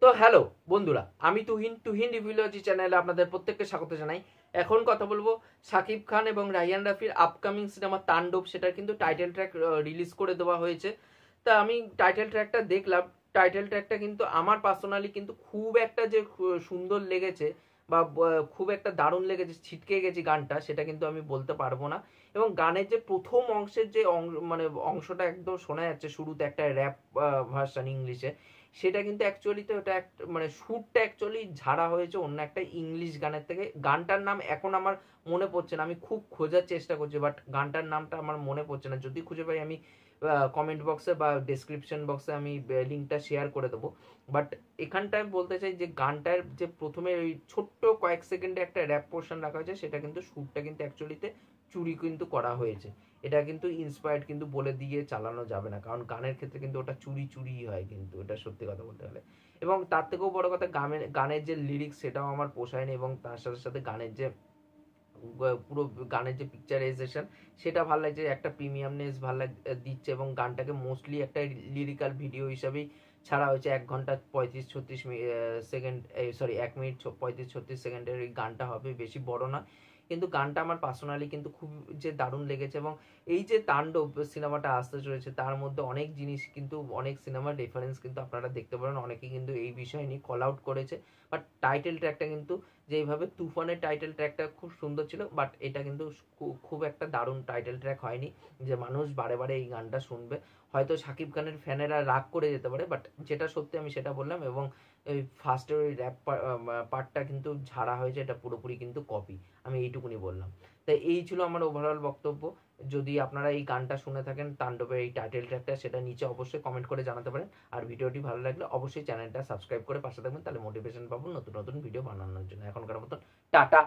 তো হ্যালো বন্ধুরা, আমি তুহিন রিভিউলজি চ্যানেলে আপনাদের প্রত্যেককে স্বাগত জানাই। এখন কথা বলবো শাকিব খান এবং রাইয়ান রাফির আপকামিং সিনেমা তাণ্ডব, সেটার কিন্তু টাইটেল ট্র্যাক রিলিজ করে দেওয়া হয়েছে। তা আমি টাইটেল ট্র্যাকটা দেখলাম। টাইটেল ট্র্যাকটা কিন্তু আমার পার্সোনালি কিন্তু খুব একটা যে সুন্দর লেগেছে বা খুব একটা দারুণ লেগেছে, ছিটকে গেছি গানটা, সেটা কিন্তু আমি বলতে পারবো না। এবং গানের যে প্রথম অংশের যে মানে অংশটা একদম শোনা যাচ্ছে শুরুতে, একটা র্যাপ ভার্সন ইংলিশে, সেটা কিন্তু অ্যাকচুয়ালি তো ওটা মানে সুরটা অ্যাকচুয়ালি ঝাড়া হয়েছে অন্য একটা ইংলিশ গানের থেকে। গানটার নাম এখন আমার মনে পড়ছে না, আমি খুব খোঁজার চেষ্টা করছি, বাট গানটার নামটা আমার মনে পড়ছে না। যদি খুঁজে পাই আমি কমেন্ট বক্সে বা ডেসক্রিপশন বক্সে আমি লিঙ্কটা শেয়ার করে দেবো। বাট এখানটায় বলতে চাই যে গানটার যে প্রথমে ওই ছোট্ট কয়েক সেকেন্ডে একটা র্যাপ পোর্শন রাখা হয়েছে, সেটা কিন্তু সুরটা কিন্তু অ্যাকচুয়ালিতে চুরি কিন্তু করা হয়েছে। এটা কিন্তু ইন্সপায়ার্ড কিন্তু বলে দিয়ে চালানো যাবে না, কারণ গানের ক্ষেত্রে কিন্তু ওটা চুরি হয়, কিন্তু এটা সত্যি কথা বলতে গেলে। এবং তার থেকেও বড় কথা, গানের যে লিরিক্স সেটাও আমার পোষায়নি, এবং তার সাথে সাথে গানের যে পুরো গানের যে পিকচারাইজেশন সেটা ভালো লাগছে, একটা প্রিমিয়ামনেস ভালো দিচ্ছে। এবং গানটাকে মোস্টলি একটা লিরিক্যাল ভিডিও হিসাবেই ছাড়া হয়েছে। 1 ঘন্টা 35-36 সেকেন্ড, সরি 1 মিনিট 35-36 সেকেন্ডের এই গানটা হবে, বেশি বড় না। কিন্তু গানটা আমার পার্সোনালি কিন্তু খুব যে দারুণ লেগেছে। এবং এই যে তাণ্ডব সিনেমাটা আসতে চলেছে, তার মধ্যে অনেক জিনিস কিন্তু, অনেক সিনেমার রেফারেন্স কিন্তু আপনারা দেখতে পারেন। অনেকেই কিন্তু এই বিষয় নিয়ে কল আউট করেছে। বাট টাইটেল ট্র্যাকটা কিন্তু, যেইভাবে তুফানের টাইটেল ট্র্যাকটা খুব সুন্দর ছিল, বাট এটা কিন্তু খুব একটা দারুণ টাইটেল ট্র্যাক হয়নি যে মানুষ বারে বারে এই গানটা শুনবে। হয়তো শাকিব খানের ফ্যানেরা রাগ করে যেতে পারে, বাট যেটা সত্যি আমি সেটা বললাম। এবং এই ফার্স্টের ওই র্যাপ পার্টটা কিন্তু ঝাড়া হয়েছে, এটা পুরোপুরি কিন্তু কপি, আমি এইটুকুনি বললাম। তাই এই ছিল আমার ওভারঅল বক্তব্য। যদি আপনারা এই গানটা শুনে থাকেন, তাণ্ডবের এই টাইটেল ট্র্যাকটা, সেটা নিচে অবশ্যই কমেন্ট করে জানাতে পারেন। আর ভিডিওটি ভালো লাগলে অবশ্যই চ্যানেলটা সাবস্ক্রাইব করে পাশে থাকবেন, তাহলে মোটিভেশন পাবো নতুন নতুন ভিডিও বানানোর জন্য। এখনকার মতন টাটা।